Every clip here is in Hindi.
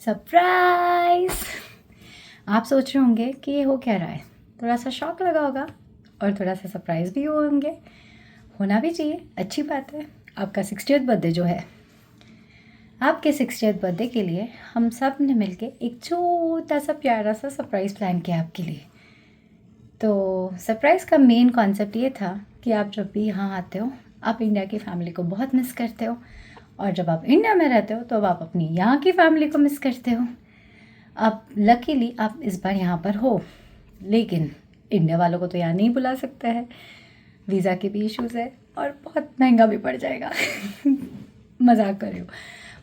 सरप्राइज। आप सोच रहे होंगे कि ये हो क्या रहा है, थोड़ा सा शॉक लगा होगा और थोड़ा सा सरप्राइज़ भी होंगे, होना भी चाहिए, अच्छी बात है। आपका 60th बर्थडे जो है, आपके 60th बर्थडे के लिए हम सब ने मिलके एक छोटा सा प्यारा सा सरप्राइज़ प्लान किया आपके लिए। तो सरप्राइज़ का मेन कॉन्सेप्ट ये था कि आप जब भी यहाँ आते हो, आप इंडिया की फैमिली को बहुत मिस करते हो, और जब आप इंडिया में रहते हो तो आप अपनी यहाँ की फैमिली को मिस करते हो। अब लकीली आप इस बार यहाँ पर हो, लेकिन इंडिया वालों को तो यहाँ नहीं बुला सकता है, वीज़ा के भी इश्यूज़ है और बहुत महंगा भी पड़ जाएगा मजाक कर रही हूँ,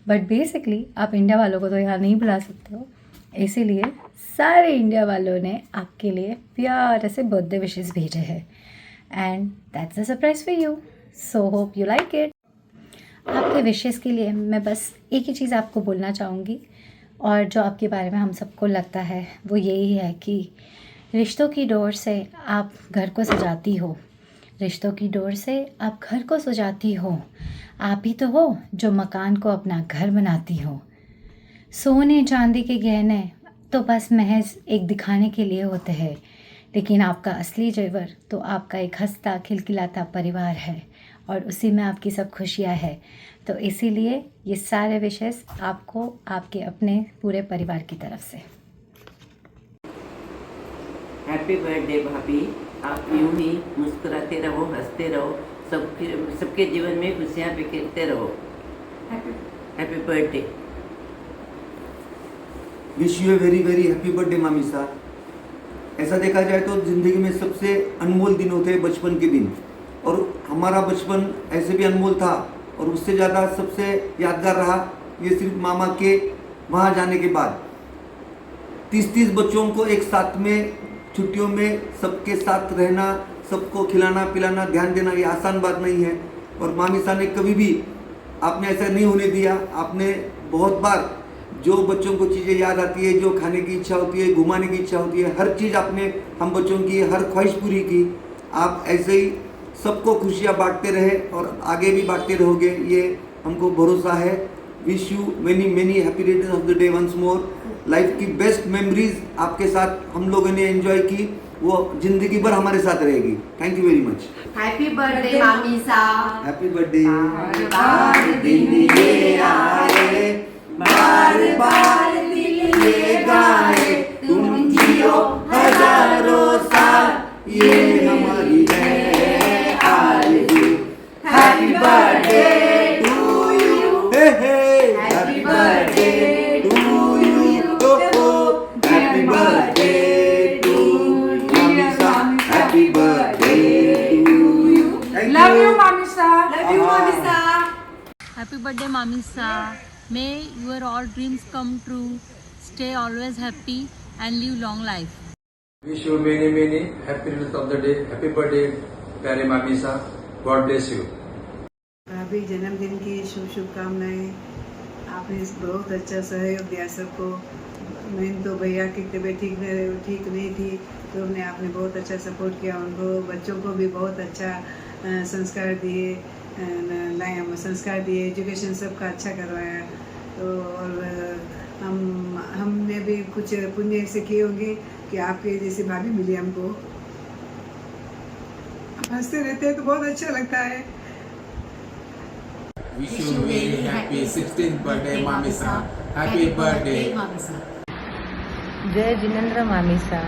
बट बेसिकली आप इंडिया वालों को तो यहाँ नहीं बुला सकते हो, इसीलिए सारे इंडिया वालों ने आपके लिए प्यारे से बर्थडे विशेस भेजे हैं and that's a surprise for you. So hope you like it. आपके विशेस के लिए मैं बस एक ही चीज़ आपको बोलना चाहूँगी, और जो आपके बारे में हम सबको लगता है वो यही है कि रिश्तों की डोर से आप घर को सजाती हो, रिश्तों की डोर से आप घर को सजाती हो। आप ही तो हो जो मकान को अपना घर बनाती हो। सोने चांदी के गहने तो बस महज एक दिखाने के लिए होते हैं, लेकिन आपका असली जेवर तो आपका एक हंसता खिलखिलाता परिवार है, और उसी में आपकी सब खुशियाँ है। तो इसीलिए ये सारे विशेष आपको आपके अपने पूरे परिवार की तरफ से। हैप्पी बर्थडे भाभी, आप यूं ही मुस्कुराते रहो, हंसते रहो, सबके जीवन में खुशियाँ बिखेरते रहो। Happy birthday. Wish U a very very happy birthday मामी साहब। ऐसा देखा जाए तो ज़िंदगी में सबसे अनमोल दिन होते हैं बचपन के दिन, और हमारा बचपन ऐसे भी अनमोल था, और उससे ज़्यादा सबसे यादगार रहा ये सिर्फ मामा के वहाँ जाने के बाद। 30 बच्चों को एक साथ में छुट्टियों में सबके साथ रहना, सबको खिलाना पिलाना ध्यान देना, ये आसान बात नहीं है। और मामी साहब ने कभी भी आपने ऐसा नहीं होने दिया। आपने बहुत बार जो बच्चों को चीज़ें याद आती है, जो खाने की इच्छा होती है, घुमाने की इच्छा होती है, हर चीज़ आपने हम बच्चों की हर ख्वाहिश पूरी की। आप ऐसे ही सबको खुशियाँ बांटते रहे और आगे भी बांटते रहोगे, ये हमको भरोसा है। Wish you many many happy return of the day once more. Life की बेस्ट मेमोरीज आपके साथ हम लोगों ने एंजॉय की, वो जिंदगी भर हमारे साथ रहेगी। Thank you very much. Happy birthday मामी साहब। Happy birthday. बार दिन ये आए, बार बार दिल ये गाए, तुम जियो हजारों साल, ये हमारी है आरज़ू। Happy birthday to you, happy birthday to you, happy birthday to मामी साहब, happy birthday to you. Love you, Mami Sa. Love you मामी साहब। Happy birthday, Mamisa. May your all dreams come true. Stay always happy and live long life. Wish you many many happy returns of the day. Happy birthday, प्यारे मामी साहब. God bless you. भाभी जन्मदिन की शुभकामनाएं। आपने बहुत अच्छा सहयोग दिया सबको। मैंने तो भैया की तबीयत ठीक नहीं थी, तो हमने आपने बहुत अच्छा सपोर्ट किया उनको। बच्चों को भी बहुत अच्छा संस्कार दिए, एजुकेशन सबका अच्छा करवाया। तो और हमने भी कुछ पुण्य ऐसे किए होंगे कि आपके जैसी भाभी मिली हमको। हंसते रहते हैं तो बहुत अच्छा लगता है। Wish you very happy 16th birthday, Mami Saab. Happy birthday. जय जिनेंद्र मामी सा,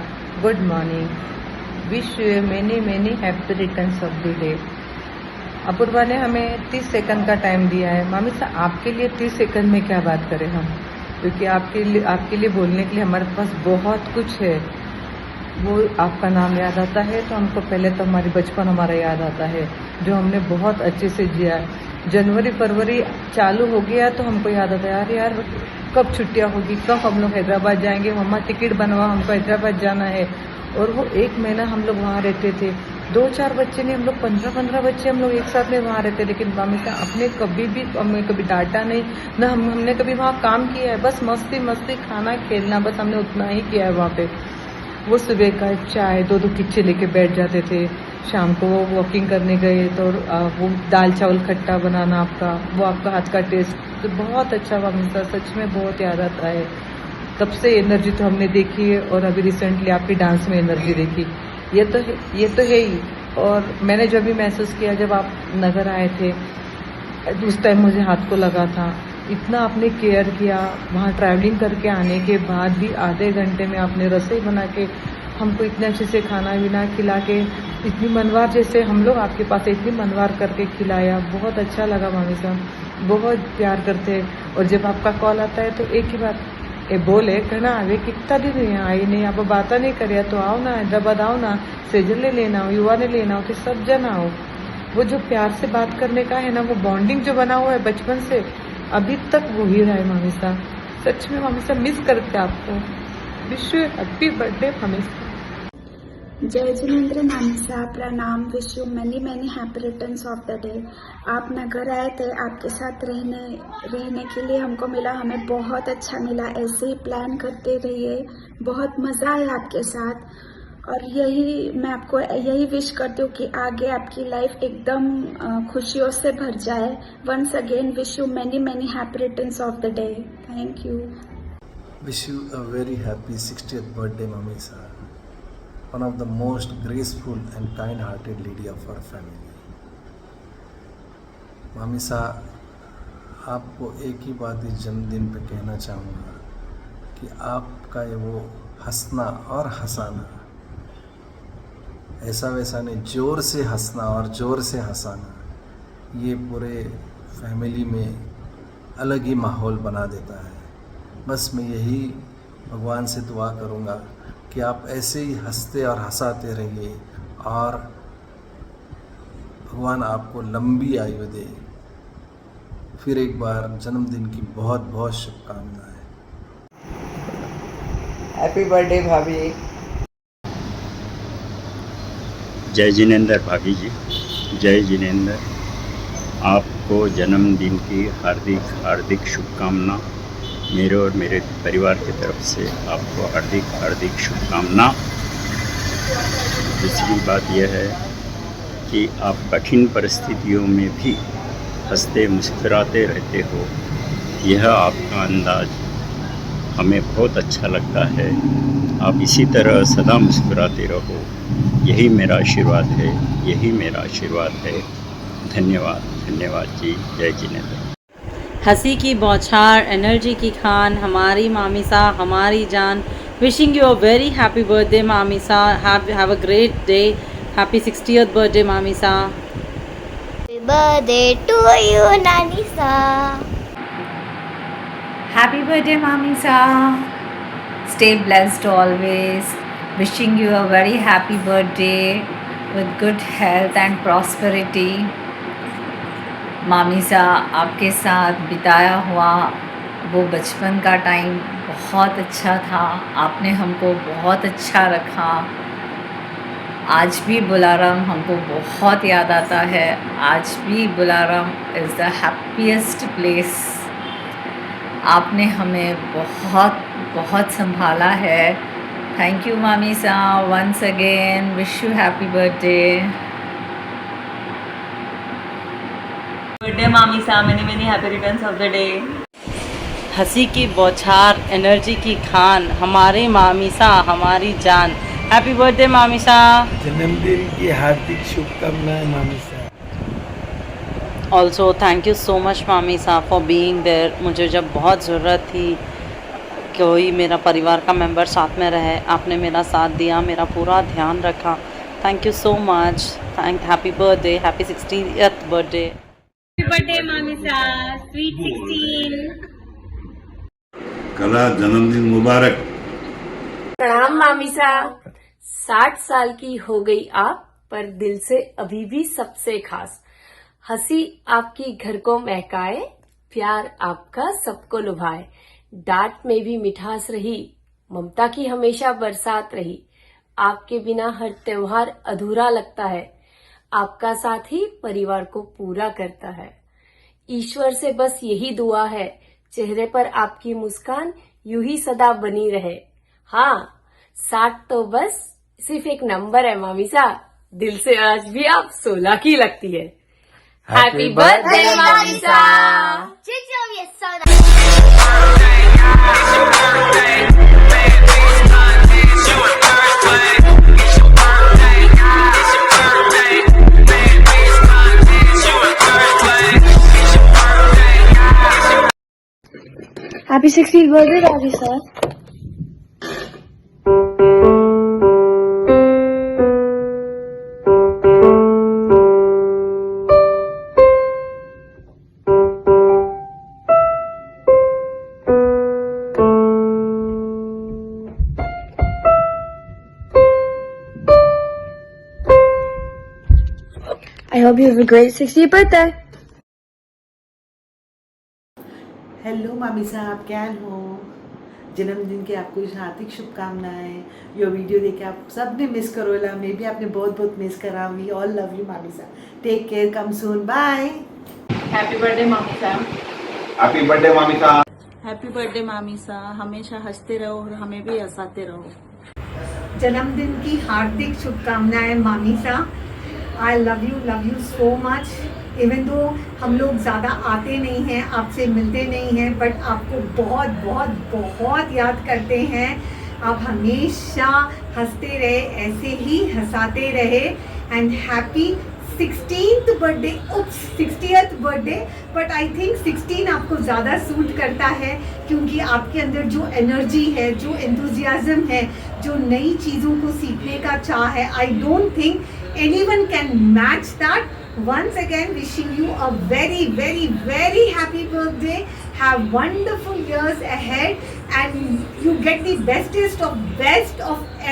good morning. Wish you many many happy returns of the day. Apoorva ने हमें 30 सेकंड का टाइम दिया है। मामी सा, आपके लिए 30 सेकंड में क्या बात करें हम, क्योंकि आपके लिए बोलने के लिए हमारे पास बहुत कुछ है। वो आपका नाम याद आता है तो हमको पहले तो हमारी बचपन हमारा याद आता है, जो हमने बहुत अच्छे से जिया। जनवरी फरवरी चालू हो गया तो हमको याद आता है, यार कब छुट्टियां होगी, कब हम लोग हैदराबाद जाएंगे, मम्मा टिकट बनवा, हमको हैदराबाद जाना है। और वो 1 महीना हम लोग वहाँ रहते थे, 2-4 बच्चे नहीं, हम लोग 15-15 बच्चे हम लोग एक साथ में वहाँ रहते। लेकिन मामी का अपने कभी भी हमें कभी डांटा नहीं, ना हमने कभी वहाँ काम किया है। बस मस्ती मस्ती, खाना खेलना, बस हमने उतना ही किया है वहाँ पे। वो सुबह का चाय 2-2 किच्चे लेके बैठ जाते थे, शाम को वो वॉकिंग करने गए तो वो दाल चावल खट्टा बनाना आपका, वो आपका हाथ का टेस्ट तो बहुत अच्छा हुआ। सच में बहुत याद आता है। तब से एनर्जी तो हमने देखी है और अभी रिसेंटली आपके डांस में एनर्जी देखी, ये तो है ही। और मैंने जो भी महसूस किया जब आप नगर आए थे, उस टाइम मुझे हाथ को लगा था, इतना आपने केयर किया। वहाँ ट्रैवलिंग करके आने के बाद भी आधे घंटे में आपने रसोई बना के हमको इतने अच्छे से खाना पीना खिला के, इतनी मनवार जैसे हम लोग आपके पास इतनी मनवार करके खिलाया, बहुत अच्छा लगा। मामी साहब बहुत प्यार करते हैं। और जब आपका कॉल आता है तो एक ही बात ये बोले कहना आवे कितना दिन यहाँ आई नहीं, आप बात नहीं करे तो आओ ना, हैदराबाद आओ ना, सेजल ले लेना हो, युवा ने लेना हो, तो सब जन आओ। वो जो प्यार से बात करने का है ना, वो बॉन्डिंग जो बना हुआ है बचपन से अभी तक वो ही रहा है। मामी साहब सच में मामी साहब मिस करते आपको। विश यू हैप्पी बर्थडे मामी साहब। जय जिनेंद्र मामी साहब, प्रणाम। Wish you many many happy returns of the day. आप नगर आए थे, आपके साथ रहने के लिए हमको मिला, हमें बहुत अच्छा मिला। ऐसे ही प्लान करते रहिए, बहुत मज़ा आया आपके साथ। और मैं आपको यही विश करती हूँ कि आगे आपकी लाइफ एकदम खुशियों से भर जाए। Once again wish you many many happy returns of the day. Thank you. Wish you a very happy 60th birthday, Mami Sir. One of the most graceful and kind-hearted lady of our family. मामी साहब, आपको एक ही बात इस जन्मदिन पे कहना चाहूँगा कि आपका ये वो हंसना और हंसाना, ऐसा वैसा नहीं, जोर से हंसना और जोर से हंसाना, ये पूरे फैमिली में अलग ही माहौल बना देता है। बस मैं यही भगवान से दुआ करूँगा कि आप ऐसे ही हंसते और हंसाते रहिए और भगवान आपको लंबी आयु दे। फिर एक बार जन्मदिन की बहुत बहुत शुभकामनाएं। हैप्पी बर्थडे भाभी। जय जिनेंद्र भाभी जी, जय जिनेंद्र। आपको जन्मदिन की हार्दिक हार्दिक शुभकामना। मेरे और मेरे परिवार की तरफ से आपको हार्दिक हार्दिक शुभकामना। दूसरी बात यह है कि आप कठिन परिस्थितियों में भी हंसते मुस्कुराते रहते हो, यह आपका अंदाज हमें बहुत अच्छा लगता है। आप इसी तरह सदा मुस्कुराते रहो, यही मेरा आशीर्वाद है, यही मेरा आशीर्वाद है। धन्यवाद, धन्यवाद जी। जय जिनेंद्र। हंसी की बौछार, एनर्जी की खान, हमारी मामी सा, हमारी जान। Wishing you a very happy birthday मामी सा। Have a great day. Happy 60th birthday मामी सा। हैप्पी बर्थडे टू यू नानी सा। हैप्पी बर्थडे मामी सा। Stay blessed always. Wishing you a very happy birthday with good health and prosperity. मामी सा, आपके साथ बिताया हुआ वो बचपन का टाइम बहुत अच्छा था। आपने हमको बहुत अच्छा रखा। आज भी बुलाराम हमको बहुत याद आता है। आज भी बुलाराम इज़ द हैप्पीएस्ट प्लेस। आपने हमें बहुत बहुत संभाला है। थैंक यू मामी सा। Once again wish you happy birthday. Birthday मामी सा, many many happy returns of the day. हंसी की बौछार, एनर्जी की खान, हमारे मामी सा, हमारी जान। हैप्पी बर्थडे मामी सा। जन्मदिन की हार्दिक शुभकामनाएं मामी सा। Also thank you so much मामी सा फॉर बीइंग देयर। मुझे जब बहुत ज़रूरत थी कोई मेरा परिवार का मेंबर साथ में रहे, आपने मेरा साथ दिया, मेरा पूरा ध्यान रखा। Thank you so much. Happy birthday, happy 60th birthday. Happy birthday मामी सा, स्वीट 16। कला जन्मदिन मुबारक। प्रणाम मामी सा। 60 साल की हो गई आप, पर दिल से अभी भी सबसे खास। हंसी आपकी घर को महकाए, प्यार आपका सबको लुभाए। डांट में भी मिठास रही, ममता की हमेशा बरसात रही। आपके बिना हर त्योहार अधूरा लगता है। आपका साथ ही परिवार को पूरा करता है। ईश्वर से बस यही दुआ है, चेहरे पर आपकी मुस्कान यूं ही सदा बनी रहे। हाँ, 60 तो बस सिर्फ एक नंबर है मामी सा। दिल से आज भी आप 16 की लगती है। हैप्पी बर्थडे मामी सा। Happy 16th birthday, Ravi sir. I hope you have a great 60th birthday. Hello मामी साहब, क्या हो? जन्मदिन की आपको हार्दिक शुभकामनाएं। यो वीडियो देख के आप सब ने मिस करोला, मैं भी आपने बहुत बहुत मिस करा। वी ऑल लव यू मामी साहब। टेक केयर, कम सून, बाय। हैप्पी बर्थडे मामी साहब। हैप्पी बर्थडे मामी साहब। हैप्पी बर्थडे मामी सा, हमेशा हंसते रहो और हमें भी हंसाते रहो। जन्मदिन की हार्दिक शुभकामनाएं मामी साहब। I love you so much. Even though हम लोग ज़्यादा आते नहीं हैं, आपसे मिलते नहीं हैं, बट आपको बहुत बहुत बहुत याद करते हैं। आप हमेशा हंसते रहे, ऐसे ही हंसाते रहे। And happy 16th birthday, 60th birthday, but I think 16 आपको ज़्यादा सूट करता है, क्योंकि आपके अंदर जो एनर्जी है, जो एंथुजियाज्म है, जो नई चीज़ों को सीखने का चाह है, I don't think anyone can match that. Once again, wishing you a very very very happy birthday. Have wonderful years ahead and you get the bestest of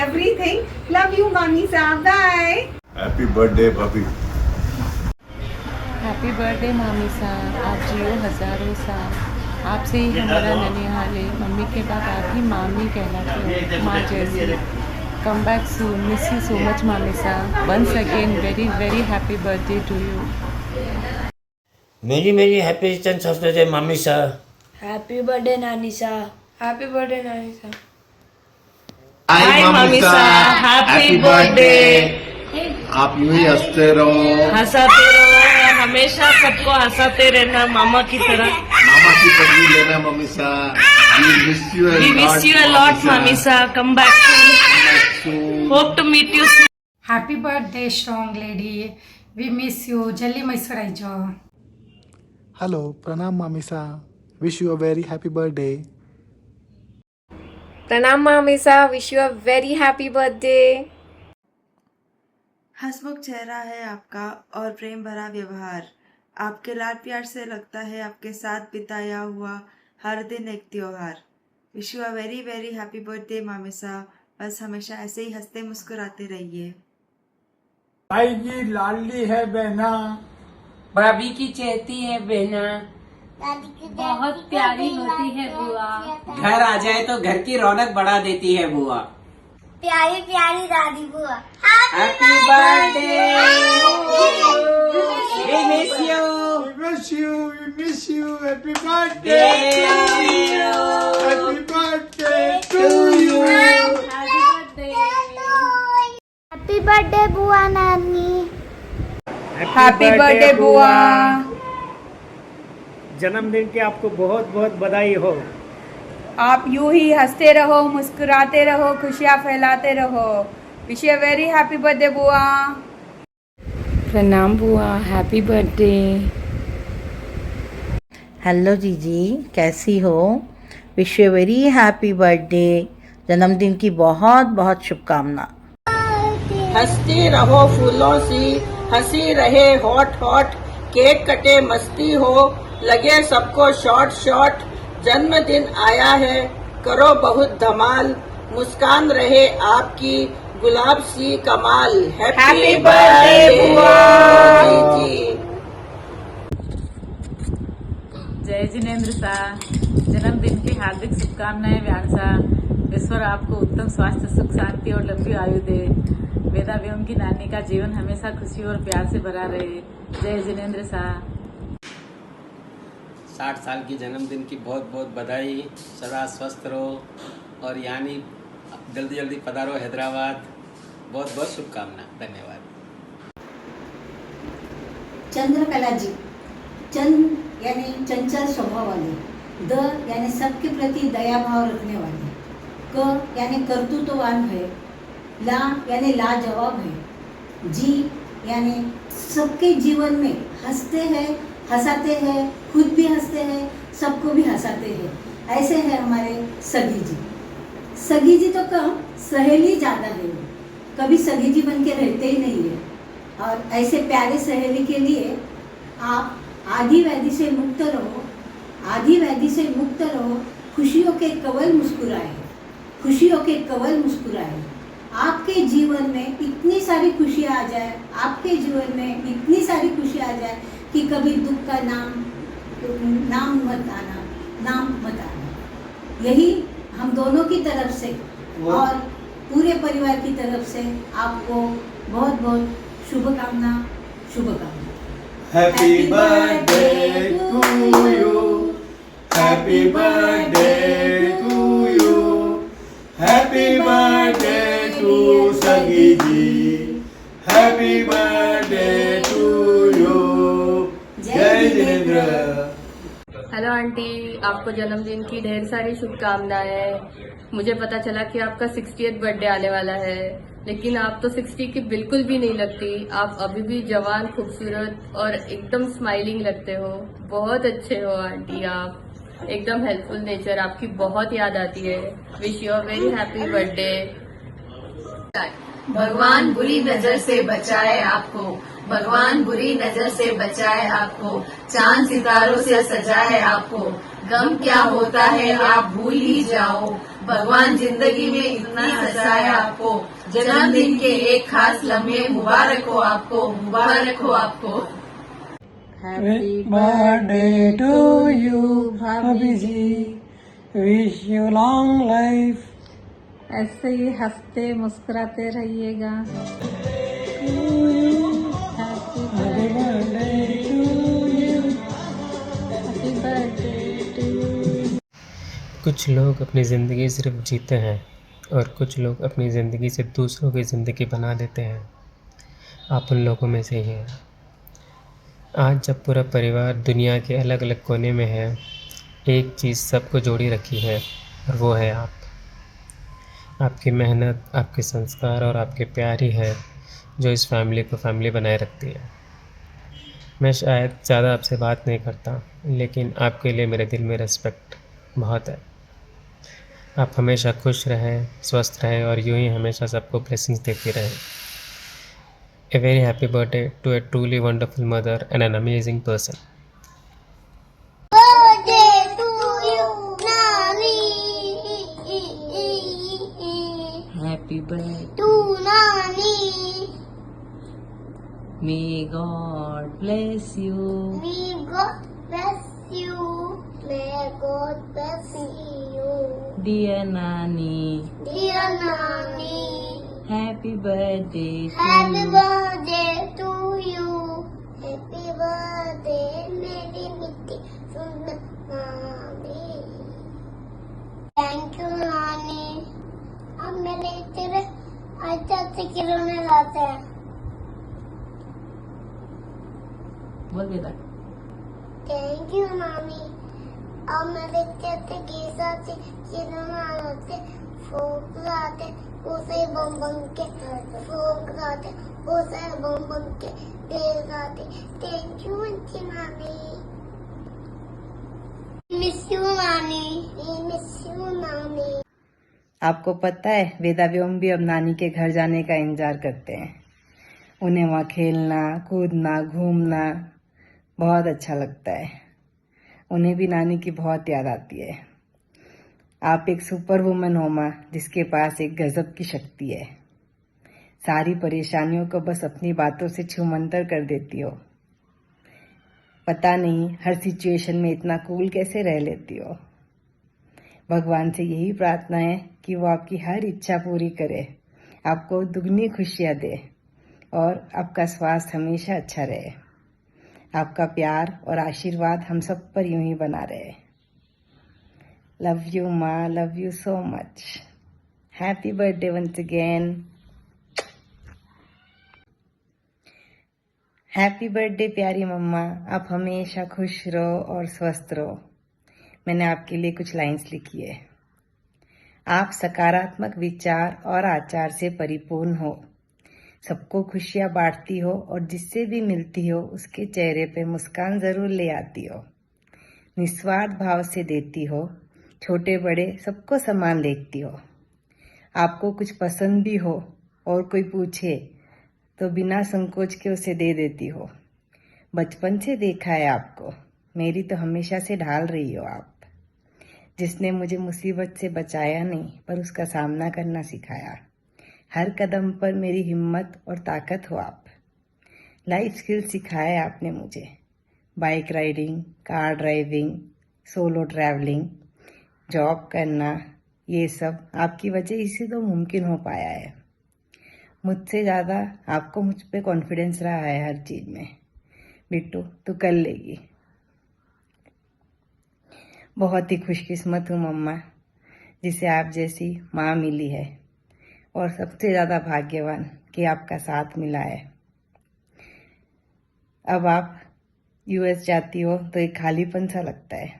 everything. Love you mami sa, bye. Happy birthday भाभी। हैप्पी बर्थडे मामी सा, आप जियो हज़ारों साल। आपसे ही हमारा ननिहाल है, मम्मी के बाद आप ही मामी कहलाते हो, माँ जैसी। Come back soon, miss you so much मामी सा। Once again very very happy birthday to you. मेरी happy returns of the day मामी सा। हैप्पी बर्थडे नानी सा। हैप्पी बर्थडे नानी सा। हाय मामी सा, हैप्पी बर्थडे। आप यूं ही हंसते रहो, हंसाते रहो और हमेशा सबको हंसाते रहना, मामा की तरह। मामा की पदवी लेना मम्मी सा। We miss you a lot मामी सा। Come back soon. Hope to meet you soon. Happy birthday strong lady, we miss you. जल्दी मैसूर आई जाओ। हेलो, प्रणाम मामी सा। Wish you a very happy birthday. प्रणाम मामी सा, wish you a very happy birthday. हंसमुख चेहरा है आपका और प्रेम भरा व्यवहार। आपके लाड प्यार से लगता है आपके साथ बिताया हुआ हर दिन एक त्योहार। Wish you a very very happy birthday मामी सा। बस हमेशा ऐसे ही हंसते मुस्कुराते रहिए। भाई की लाडली है बहना, भाभी की चहती है बहना, बहुत प्यारी होती है बुआ। घर आ जाए तो घर की रौनक बढ़ा देती है बुआ। प्यारी प्यारी दादी बुआ। Happy birthday. We miss you. We miss you. Happy birthday. Happy birthday to you. Happy birthday बुआ नानी। हैप्पी बर्थडे बुआ। जन्मदिन की आपको बहुत बहुत बधाई हो। आप यूं ही हंसते रहो, मुस्कुराते रहो, खुशियाँ फैलाते रहो। Wish you very happy birthday बुआ। प्रणाम बुआ, हैप्पी बर्थडे। हेलो जीजी, कैसी हो? Wish you very happy birthday. जन्मदिन की बहुत बहुत शुभकामना। हंसते रहो फूलों सी, हंसी रहे हॉट हॉट, केक कटे मस्ती हो, लगे सबको शॉर्ट शॉर्ट। जन्मदिन आया है, करो बहुत धमाल, मुस्कान रहे आपकी गुलाब सी कमाल। हैप्पी बर्थडे बुआ। जय जिनेन्द्र सा, जन्मदिन की हार्दिक शुभकामनाएं व्यान सा। ईश्वर आपको उत्तम स्वास्थ्य, सुख शांति और लंबी आयु दे। वेदा व्योम की नानी का जीवन हमेशा खुशी और प्यार से भरा रहे। जय जिनेन्द्र सा। 60 साल की जन्मदिन की बहुत बहुत बधाई। सदा स्वस्थ रहो और यानी जल्दी जल्दी पधारो हैदराबाद। बहुत बहुत शुभकामना। धन्यवाद। चंद्रकला जी, चंद यानी चंचल स्वभाव वाले, द यानी सबके प्रति दया भाव रखने वाली, क यानी कर्तृत्ववान है, ला यानी लाजवाब है, जी यानी सबके जीवन में हंसते हैं, हंसाते हैं, खुद भी हंसते हैं, सबको भी हंसाते हैं। ऐसे है हमारे सगी जी। सगी जी तो कम, सहेली ज़्यादा है, वो कभी सगी जी बन के रहते ही नहीं है। और ऐसे प्यारे सहेली के लिए आप आदि व्याधि से मुक्त रहो, आदि व्याधि से मुक्त रहो, खुशियों के कवल मुस्कुराए, खुशियों के कवल मुस्कुराए। आपके जीवन में इतनी सारी खुशियाँ आ जाए, आपके जीवन में इतनी सारी खुशियाँ आ जाए कि कभी दुख का नाम मत आना। यही हम दोनों की तरफ से और पूरे परिवार की तरफ से आपको बहुत बहुत शुभकामना। Happy birthday to you. Happy birthday to you. Happy birthday to Sagi ji. Happy birthday to you. जय जिनेंद्र। हेलो आंटी, आपको जन्मदिन की ढेर सारी शुभकामनाएं। मुझे पता चला कि आपका 60th बर्थडे आने वाला है, लेकिन आप तो 60 की बिल्कुल भी नहीं लगती। आप अभी भी जवान, खूबसूरत और एकदम स्माइलिंग लगते हो। बहुत अच्छे हो आंटी, आप एकदम हेल्पफुल नेचर, आपकी बहुत याद आती है। Wish you a very happy birthday. भगवान बुरी नजर से बचाए आपको, भगवान बुरी नजर से बचाए आपको, चांद सितारों से सजाए आपको, गम क्या होता है आप भूल ही जाओ, भगवान जिंदगी में इतना हंसाए आपको, जन्मदिन के एक खास लम्हे मुबारक हो आपको, मुबारक हो आपको। हैप्पी बर्थडे टू यू भाभी जी, विश यू लॉन्ग लाइफ। ऐसे ही हंसते मुस्कुराते रहिएगा। Happy birthday to you. Happy birthday to you. कुछ लोग अपनी ज़िंदगी सिर्फ जीते हैं और कुछ लोग अपनी ज़िंदगी से दूसरों की ज़िंदगी बना देते हैं। आप उन लोगों में से ही हैं। आज जब पूरा परिवार दुनिया के अलग अलग कोने में है, एक चीज़ सबको जोड़ी रखी है और वो है आप। आपकी मेहनत, आपके संस्कार और आपके प्यार ही है जो इस फैमिली को फैमिली बनाए रखती है। मैं शायद ज़्यादा आपसे बात नहीं करता, लेकिन आपके लिए मेरे दिल में रिस्पेक्ट बहुत है। आप हमेशा खुश रहें, स्वस्थ रहें और यूं ही हमेशा सबको ब्लेसिंग्स देती रहें। A very happy birthday to a truly wonderful mother and an amazing person. Birthday to you, Nani. Happy birthday To Nani. May God bless you. May God bless you. May God bless you. Dear Nani, Dear Nani. happy birthday to Happy you. birthday to you. Happy birthday, मेरी मिट्टी सुंदर नानी। Thank you नानी। अब मेरे तेरे अच्छे खिलौने लाते हैं। बोल बेटा। Thank you नानी। अब मेरे तेरे गीजा से खिलौने लाते, फोक लाते, उसे बम बम के फोक लाते, उसे बम बम के तेल लाते। Thank you आंटी नानी। Miss you नानी। Miss you नानी। आपको पता है वेदा व्योम भी अब नानी के घर जाने का इंतजार करते हैं। उन्हें वहाँ खेलना, कूदना, घूमना बहुत अच्छा लगता है। उन्हें भी नानी की बहुत याद आती है। आप एक सुपर वुमन हो माँ, जिसके पास एक गजब की शक्ति है। सारी परेशानियों को बस अपनी बातों से छूमंतर कर देती हो। पता नहीं हर सिचुएशन में इतना कूल कैसे रह लेती हो। भगवान से यही प्रार्थना है कि वो आपकी हर इच्छा पूरी करे, आपको दुगनी खुशियाँ दे और आपका स्वास्थ्य हमेशा अच्छा रहे। आपका प्यार और आशीर्वाद हम सब पर यूं ही बना रहे। लव यू माँ, love you so much. Happy birthday once again. Happy birthday प्यारी मम्मा, आप हमेशा खुश रहो और स्वस्थ रहो। मैंने आपके लिए कुछ लाइंस लिखी है। आप सकारात्मक विचार और आचार से परिपूर्ण हो, सबको खुशियाँ बांटती हो और जिससे भी मिलती हो उसके चेहरे पे मुस्कान ज़रूर ले आती हो, निस्वार्थ भाव से देती हो, छोटे बड़े सबको समान देखती हो। आपको कुछ पसंद भी हो और कोई पूछे तो बिना संकोच के उसे दे देती हो। बचपन से देखा है आपको, मेरी तो हमेशा से ढाल रही हो आप, जिसने मुझे मुसीबत से बचाया नहीं पर उसका सामना करना सिखाया। हर कदम पर मेरी हिम्मत और ताकत हो आप। लाइफ स्किल सिखाया है आपने मुझे, bike riding, car driving, solo travelling, job करना, ये सब आपकी वजह इसी तो मुमकिन हो पाया है। मुझसे ज़्यादा आपको मुझ पे कॉन्फिडेंस रहा है हर चीज़ में। बिट्टू तू कर लेगी। बहुत ही खुशकिस्मत हूँ मम्मा, जिसे आप जैसी माँ मिली है, और सबसे ज़्यादा भाग्यवान कि आपका साथ मिला है। अब आप यूएस जाती हो तो एक खालीपन सा लगता है,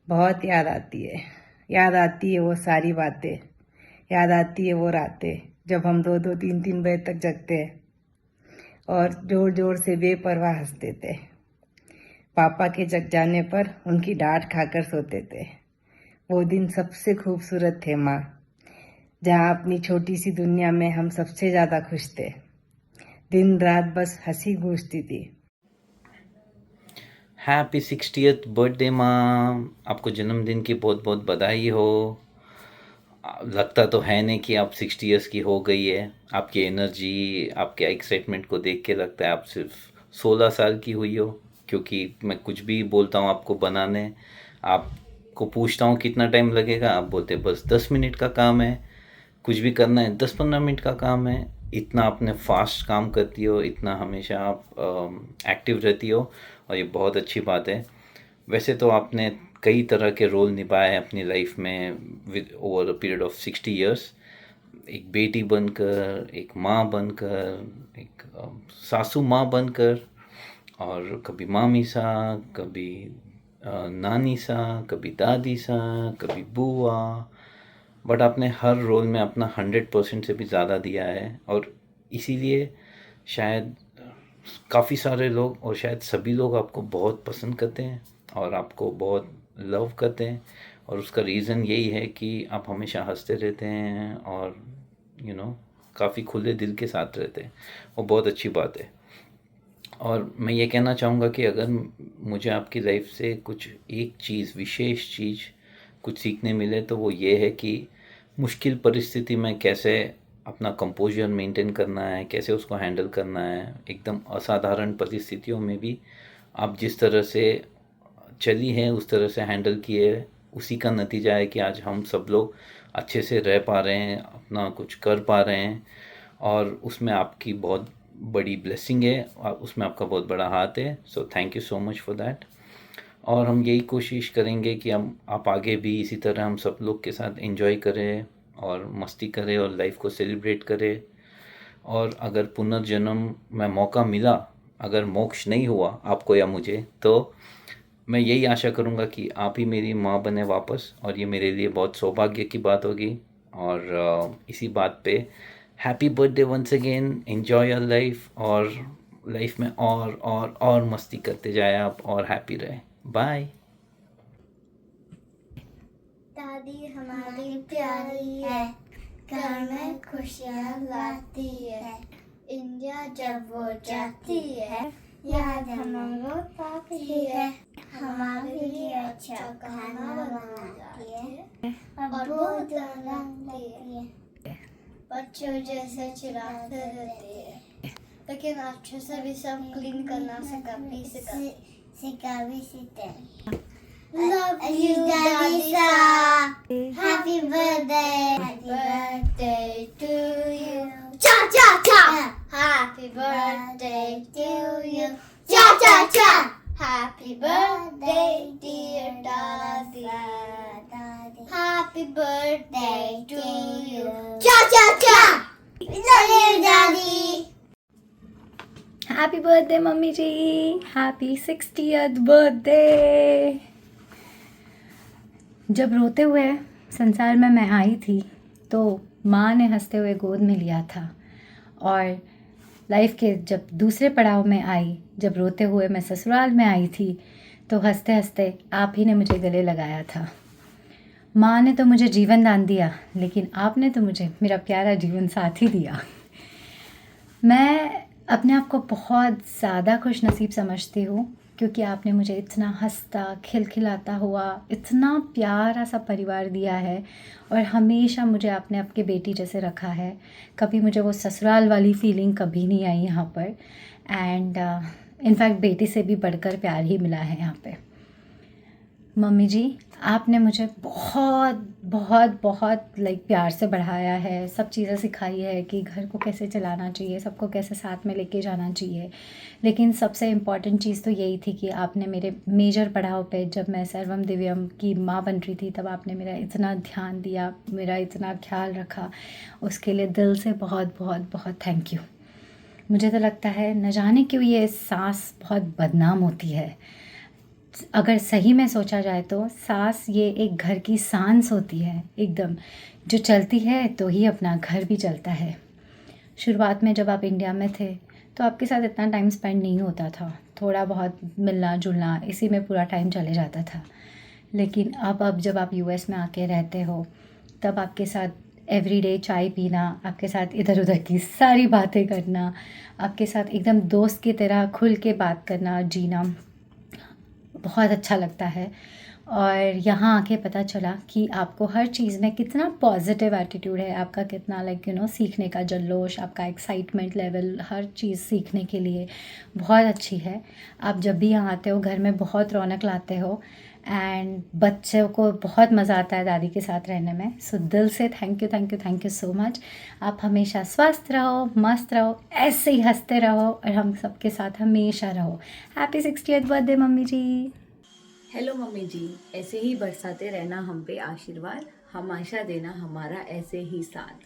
बहुत याद आती है वो सारी बातें, याद आती है वो रातें जब हम 2-2, 3-3 बजे तक जगते हैं और जोर जोर से बेपरवाह हंसते थे। पापा के जग जाने पर उनकी डांट खाकर सोते थे। वो दिन सबसे खूबसूरत थे माँ, जहाँ अपनी छोटी सी दुनिया में हम सबसे ज़्यादा खुश थे। दिन रात बस हंसी गूंजती थी। हैप्पी 60th बर्थडे माँ, आपको जन्मदिन की बहुत बहुत बधाई हो। लगता तो है नहीं कि आप 60 ईयर्स की हो गई है। आपकी एनर्जी, आपके एक्साइटमेंट को देख के लगता है आप सिर्फ 16 साल की हुई हो, क्योंकि मैं कुछ भी बोलता हूँ आपको बनाने, आपको पूछता हूँ कितना टाइम लगेगा, आप बोलते बस 10 मिनट का काम है। कुछ भी करना है 10-15 मिनट का काम है। इतना आपने फास्ट काम करती हो, इतना हमेशा आप एक्टिव रहती हो, और ये बहुत अच्छी बात है। वैसे तो आपने कई तरह के रोल निभाए हैं अपनी लाइफ में with over a period of 60 years. एक बेटी बनकर, एक माँ बनकर, एक सासू माँ बनकर, और कभी मामी सा, कभी नानी सा, कभी दादी सा, कभी बुआ, बट आपने हर रोल में अपना 100% से भी ज़्यादा दिया है। और इसीलिए शायद काफ़ी सारे लोग, और शायद सभी लोग आपको बहुत पसंद करते हैं और आपको बहुत लव करते हैं। और उसका रीज़न यही है कि आप हमेशा हंसते रहते हैं और काफ़ी खुले दिल के साथ रहते हैं। वो बहुत अच्छी बात है। और मैं ये कहना चाहूँगा कि अगर मुझे आपकी लाइफ से कुछ एक चीज़, विशेष चीज़ कुछ सीखने मिले तो वो ये है कि मुश्किल परिस्थिति में कैसे अपना कंपोजर मेंटेन करना है, कैसे उसको हैंडल करना है। एकदम असाधारण परिस्थितियों में भी आप जिस तरह से चली हैं, उस तरह से हैंडल किए, उसी का नतीजा है कि आज हम सब लोग अच्छे से रह पा रहे हैं, अपना कुछ कर पा रहे हैं। और उसमें आपकी बहुत बड़ी ब्लेसिंग है और उसमें आपका बहुत बड़ा हाथ है। So thank you so much for that. और हम यही कोशिश करेंगे कि आप आगे भी इसी तरह हम सब लोग के साथ एंजॉय करें और मस्ती करें और लाइफ को सेलिब्रेट करें। और अगर पुनर्जन्म में मौका मिला, अगर मोक्ष नहीं हुआ आपको या मुझे, तो मैं यही आशा करूँगा कि आप ही मेरी माँ बने वापस, और ये मेरे लिए बहुत सौभाग्य की बात होगी। और इसी बात पे happy birthday once again, enjoy your life, और लाइफ में और मस्ती करते जाए आप, और हैप्पी रहे। बाय। दादी हमारी प्यारी है, घर में खुशियाँ लाती है। इंडिया जब वो जाती है, याद हमारे पापी है। हमारे लिए अच्छा खाना बनाती है और बहुत आनंद देती है। बच्चों जैसे चिल्लाते रहते हैं, लेकिन अच्छे से भी सब क्लीन करना सिखा भी सीखते हैं। Love you, Daddy Sa. Happy birthday. Happy birthday to you. Cha cha cha. Happy birthday to you. Cha cha cha. Happy birthday, dear Daddy. Happy birthday to you. Cha cha cha. Love you, Daddy. Happy birthday मम्मी जी, हैप्पी 60th बर्थडे। जब रोते हुए संसार में मैं आई थी तो माँ ने हंसते हुए गोद में लिया था, और लाइफ के जब दूसरे पड़ाव में आई, जब रोते हुए मैं ससुराल में आई थी तो हंसते हंसते आप ही ने मुझे गले लगाया था। माँ ने तो मुझे जीवन दान दिया, लेकिन आपने तो मुझे मेरा प्यारा जीवन साथी दिया। मैं अपने आप को बहुत ज़्यादा खुश नसीब समझती हूँ, क्योंकि आपने मुझे इतना हंसता खिलखिलाता हुआ इतना प्यारा सा परिवार दिया है, और हमेशा मुझे आपने आपके बेटी जैसे रखा है। कभी मुझे वो ससुराल वाली फीलिंग कभी नहीं आई यहाँ पर, एंड इनफैक्ट बेटी से भी बढ़कर प्यार ही मिला है यहाँ पे। मम्मी जी, आपने मुझे बहुत बहुत बहुत प्यार से बढ़ाया है, सब चीज़ें सिखाई है कि घर को कैसे चलाना चाहिए, सबको कैसे साथ में लेके जाना चाहिए। लेकिन सबसे इम्पॉर्टेंट चीज़ तो यही थी कि आपने मेरे मेजर पड़ाव पे, जब मैं सर्वम दिव्यम की माँ बन रही थी, तब आपने मेरा इतना ध्यान दिया, मेरा इतना ख्याल रखा, उसके लिए दिल से बहुत बहुत बहुत थैंक यू। मुझे तो लगता है न जाने क्यों ये सास बहुत बदनाम होती है। अगर सही में सोचा जाए तो सास ये एक घर की सांस होती है, एकदम जो चलती है तो ही अपना घर भी चलता है। शुरुआत में जब आप इंडिया में थे तो आपके साथ इतना टाइम स्पेंड नहीं होता था, थोड़ा बहुत मिलना जुलना इसी में पूरा टाइम चले जाता था। लेकिन अब जब आप यूएस में आके रहते हो, तब आपके साथ एवरीडे चाय पीना, आपके साथ इधर उधर की सारी बातें करना, आपके साथ एकदम दोस्त की तरह खुल के बात करना, जीना बहुत अच्छा लगता है। और यहाँ आके पता चला कि आपको हर चीज़ में कितना पॉजिटिव एटीट्यूड है, आपका कितना सीखने का जल्लोश, आपका एक्साइटमेंट लेवल, हर चीज़ सीखने के लिए बहुत अच्छी है। आप जब भी यहाँ आते हो घर में बहुत रौनक लाते हो, एंड बच्चों को बहुत मज़ा आता है दादी के साथ रहने में। सो दिल से thank you thank you thank you so much. आप हमेशा स्वस्थ रहो, मस्त रहो, ऐसे ही हंसते रहो, और हम सबके साथ हमेशा रहो। हैप्पी 60th बर्थडे मम्मी जी। हेलो मम्मी जी, ऐसे ही बरसाते रहना हम पे आशीर्वाद, हमेशा देना हमारा ऐसे ही साथ।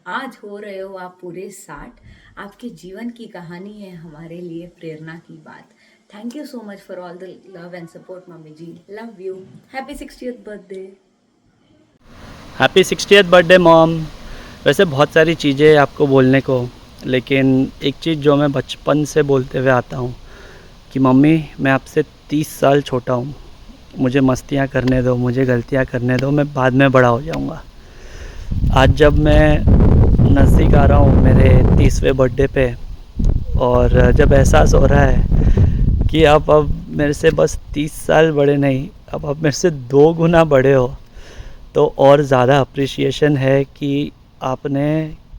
आज हो रहे हो आप पूरे 60, आपके जीवन की कहानी है हमारे लिए प्रेरणा की बात। Thank you so much for all the love and support मम्मी जी, love you. Happy 60th birthday. Happy 60th birthday mom. वैसे बहुत सारी चीज़ें आपको बोलने को, लेकिन एक चीज़ जो मैं बचपन से बोलते हुए आता हूँ कि मम्मी मैं आपसे 30 साल छोटा हूँ, मुझे मस्तियाँ करने दो, मुझे गलतियाँ करने दो, मैं बाद में बड़ा हो जाऊँगा। आज जब मैं नज़दीक आ रहा हूँ मेरे 30वें बर्थडे पे, और जब एहसास हो रहा है कि आप अब मेरे से बस 30 साल बड़े नहीं, अब आप मेरे से 2 गुना बड़े हो, तो और ज़्यादा अप्रिशिएशन है कि आपने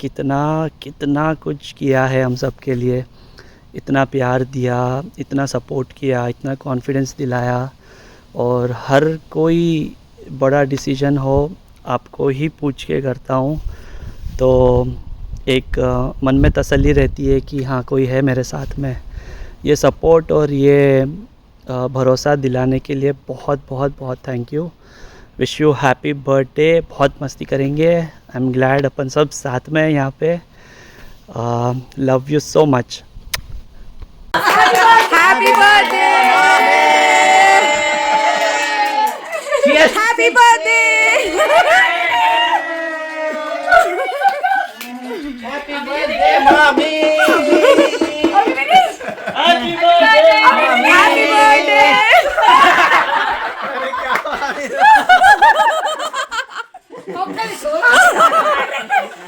कितना कुछ किया है हम सब के लिए, इतना प्यार दिया, इतना सपोर्ट किया, इतना कॉन्फिडेंस दिलाया, और हर कोई बड़ा डिसीजन हो आपको ही पूछ के करता हूँ, तो एक मन में तसल्ली रहती है कि हाँ कोई है मेरे साथ में। ये सपोर्ट और ये भरोसा दिलाने के लिए बहुत बहुत बहुत thank you. Wish you happy birthday. बहुत मस्ती करेंगे। आई एम ग्लैड अपन सब साथ में यहाँ पे। Love you so much. Happy birthday! Yes. Happy birthday! Happy birthday, mommy! Happy birthday! Happy birthday!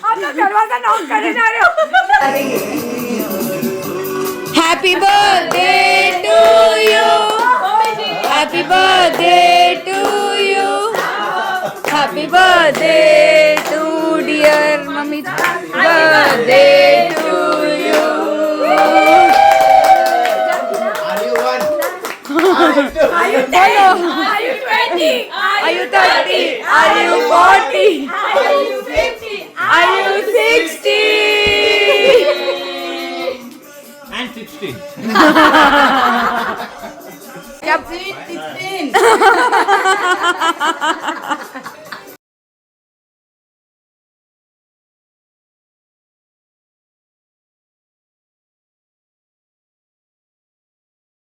आप तो दरवाजा नॉक करने जा रहे हो। Happy birthday to you. Happy birthday to you. Happy birthday to dear mummy. Birthday to you. Are you one? Are you 10? Are you 20? Are you 30? Are you 40? Are you 50? Are you 60? And 16. Yep. 16.